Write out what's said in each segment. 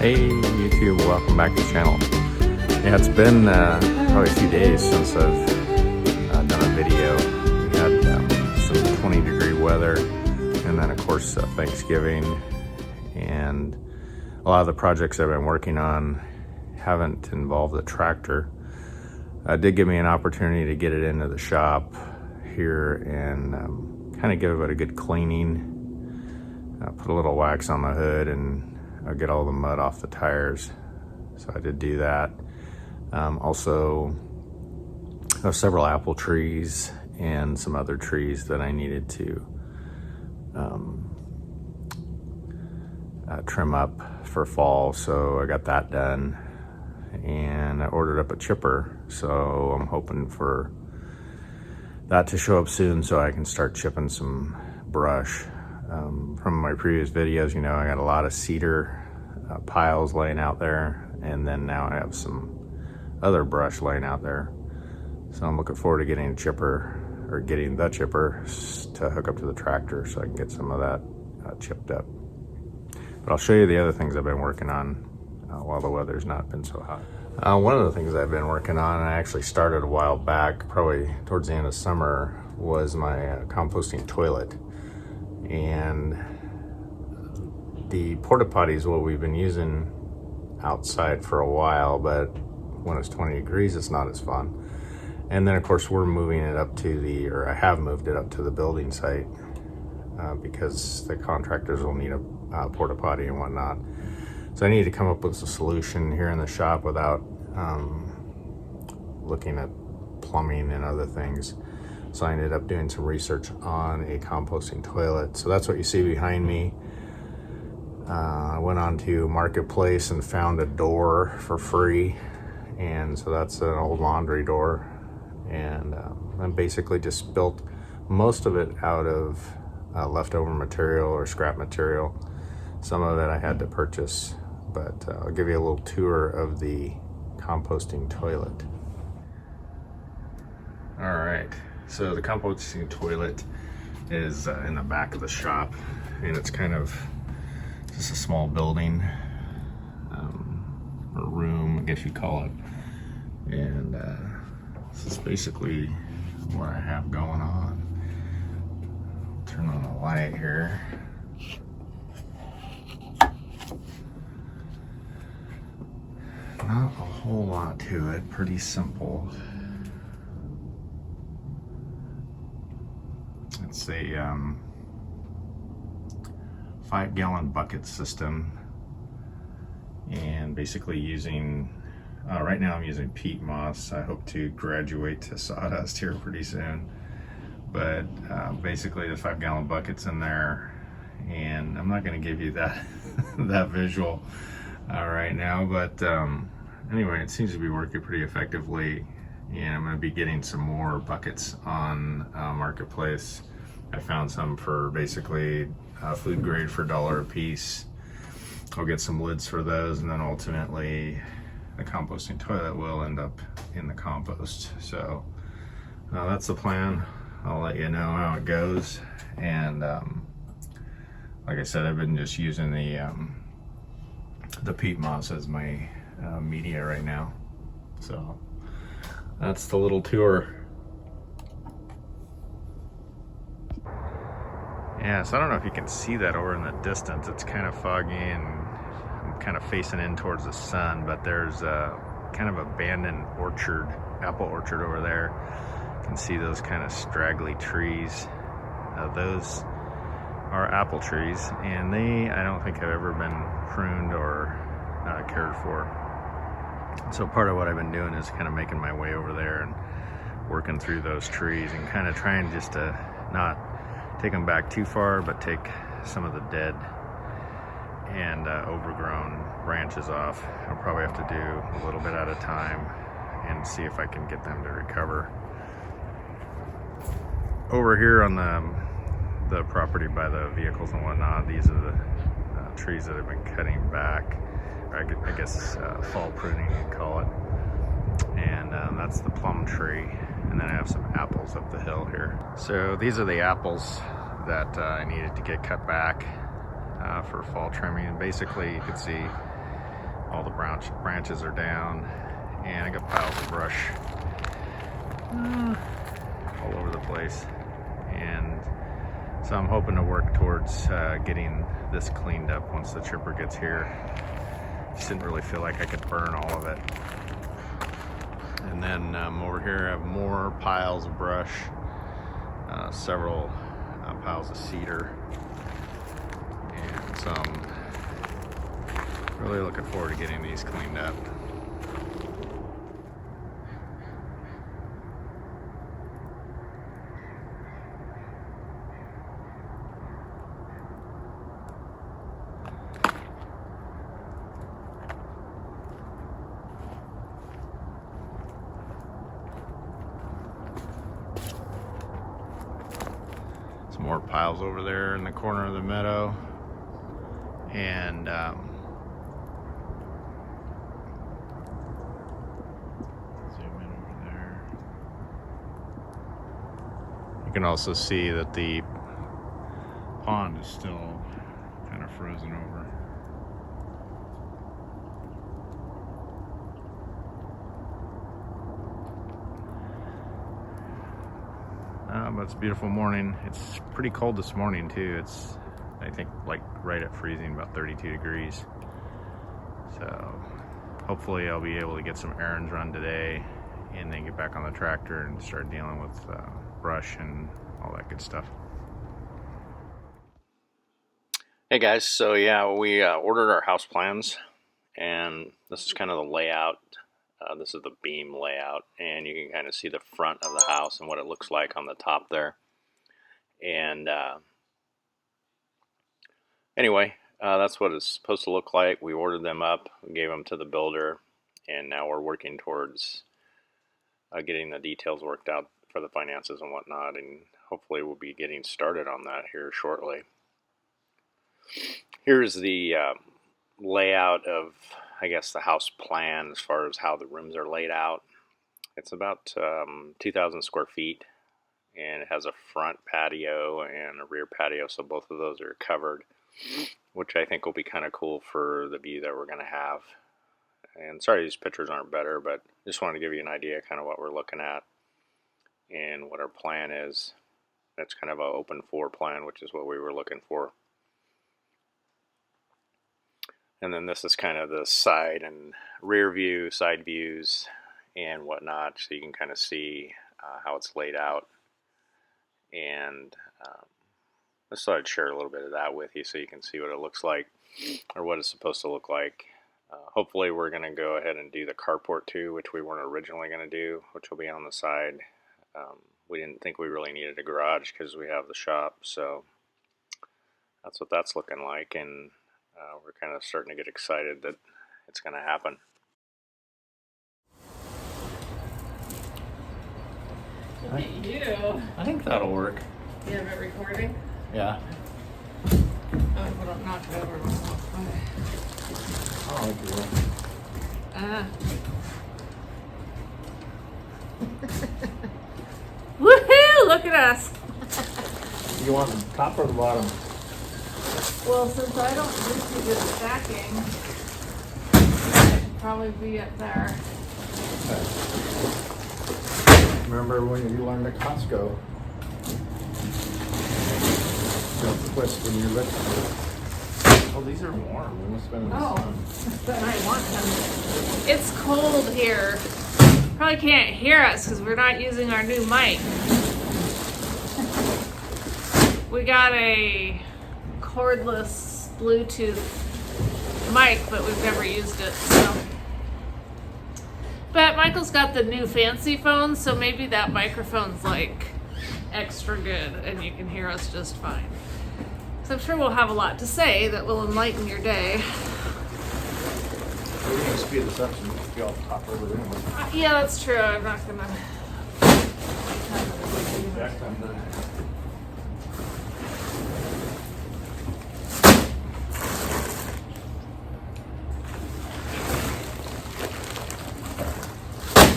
Hey YouTube, welcome back to the channel. Yeah, it's been probably a few days since I've done a video. We had some 20-degree weather, and then of course Thanksgiving, and a lot of the projects I've been working on haven't involved the tractor. It did give me an opportunity to get it into the shop here and kind of give it a good cleaning. Put a little wax on the hood and get all the mud off the tires. So I did do that. Also, there are several apple trees and some other trees that I needed to trim up for fall. So I got that done, and I ordered up a chipper. So I'm hoping for that to show up soon so I can start chipping some brush. From my previous videos, you know, I got a lot of cedar piles laying out there, and then now I have some other brush laying out there. So I'm looking forward to getting the chipper to hook up to the tractor so I can get some of that chipped up. But I'll show you the other things I've been working on while the weather's not been so hot. One of the things I've been working on, and I actually started a while back, probably towards the end of summer, was my composting toilet. And the porta potties, what we've been using outside for a while, but when it's 20 degrees, it's not as fun. And then of course we're moving it up to I have moved it up to the building site because the contractors will need a porta potty and whatnot. So I need to come up with a solution here in the shop without looking at plumbing and other things. So I ended up doing some research on a composting toilet. So that's what you see behind me. I went on to Marketplace and found a door for free. And so that's an old laundry door. And I basically just built most of it out of leftover material or scrap material. Some of it I had to purchase, but I'll give you a little tour of the composting toilet. All right. So the composting toilet is in the back of the shop, and it's kind of just a small building, or room, I guess you call it. And this is basically what I have going on. Turn on the light here. Not a whole lot to it, pretty simple. It's a 5-gallon bucket system, and basically using right now I'm using peat moss. I hope to graduate to sawdust here pretty soon, but basically the 5-gallon bucket's in there, and I'm not going to give you that that visual right now, but anyway, it seems to be working pretty effectively, and I'm going to be getting some more buckets on Marketplace. I found some for basically food grade for $1 a piece. I'll get some lids for those, and then ultimately the composting toilet will end up in the compost. So that's the plan. I'll let you know how it goes. And like I said, I've been just using the peat moss as my media right now. So that's the little tour. Yeah, so I don't know if you can see that over in the distance. It's kind of foggy and I'm kind of facing in towards the sun, but there's a kind of abandoned orchard, apple orchard over there. You can see those kind of straggly trees. Those are apple trees, and I don't think have ever been pruned or cared for. So part of what I've been doing is kind of making my way over there and working through those trees and kind of trying just to not take them back too far, but take some of the dead and overgrown branches off. I'll probably have to do a little bit at a time and see if I can get them to recover. Over here on the property by the vehicles and whatnot, these are the trees that I've been cutting back, or I guess fall pruning you call it. And that's the plum tree. And then I have some apples up the hill here. So these are the apples that I needed to get cut back for fall trimming. And basically you can see All the branches are down, and I got piles of brush all over the place. And so I'm hoping to work towards getting this cleaned up once the chipper gets here. Just didn't really feel like I could burn all of it. And then over here I have more piles of brush, several piles of cedar, and so I'm really looking forward to getting these cleaned up. Some more piles over there in the corner of the meadow, and zoom in over there. You can also see that the pond is still kind of frozen over. But it's a beautiful morning. It's pretty cold this morning too. It's, I think, like right at freezing, about 32 degrees. So hopefully I'll be able to get some errands run today and then get back on the tractor and start dealing with brush and all that good stuff. Hey guys, so yeah, we ordered our house plans, and this is kind of the layout. This is the beam layout, and you can kind of see the front of the house and what it looks like on the top there. And anyway, that's what it's supposed to look like. We ordered them up, we gave them to the builder, and now we're working towards getting the details worked out for the finances and whatnot, and hopefully we'll be getting started on that here shortly. Here's the layout of, I guess, the house plan as far as how the rooms are laid out. It's about 2,000 square feet, and it has a front patio and a rear patio, so both of those are covered, which I think will be kind of cool for the view that we're going to have. And sorry these pictures aren't better, but just wanted to give you an idea kind of what we're looking at and what our plan is. That's kind of an open floor plan, which is what we were looking for. And then this is kind of the side and rear view, side views, and whatnot, so you can kind of see how it's laid out. And I just thought I'd share a little bit of that with you so you can see what it looks like, or what it's supposed to look like. Hopefully we're going to go ahead and do the carport too, which we weren't originally going to do, which will be on the side. We didn't think we really needed a garage because we have the shop, so that's what that's looking like. And we're kind of starting to get excited that it's going to happen. Look at you. I think that'll work. You have it recording? Yeah. Oh, but I'm not over. Oh, okay. Woohoo! Look at us. You want the top or the bottom? Well, since I don't do too good stacking, it should probably be up there. Remember when you learned at Costco? Don't twist when you're lifting. Oh, these are warm. We must have been in the Oh, sun. but I want them. It's cold here. Probably can't hear us because we're not using our new mic. We got a cordless Bluetooth mic, but we've never used it, so. But Michael's got the new fancy phone, so maybe that microphone's like extra good and you can hear us just fine. So I'm sure we'll have a lot to say that will enlighten your day. We can speed this up so we can be all top over there. Yeah, that's true. I'm not gonna. Back on the.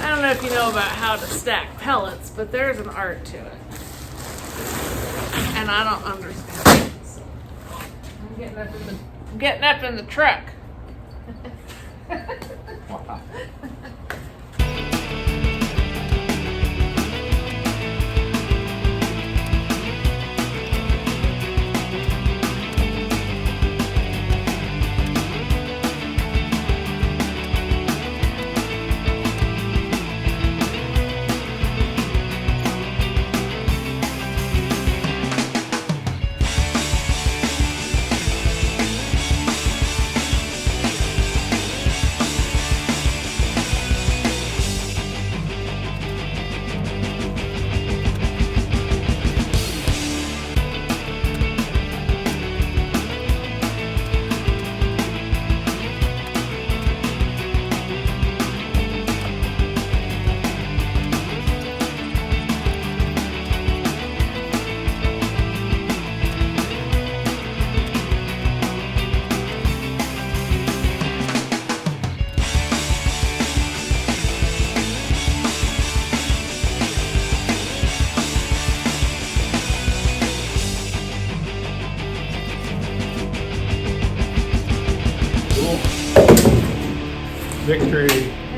I don't know if you know about how to stack pellets, but there's an art to it. And I don't understand it. So I'm getting up in the truck. Wow. Victory.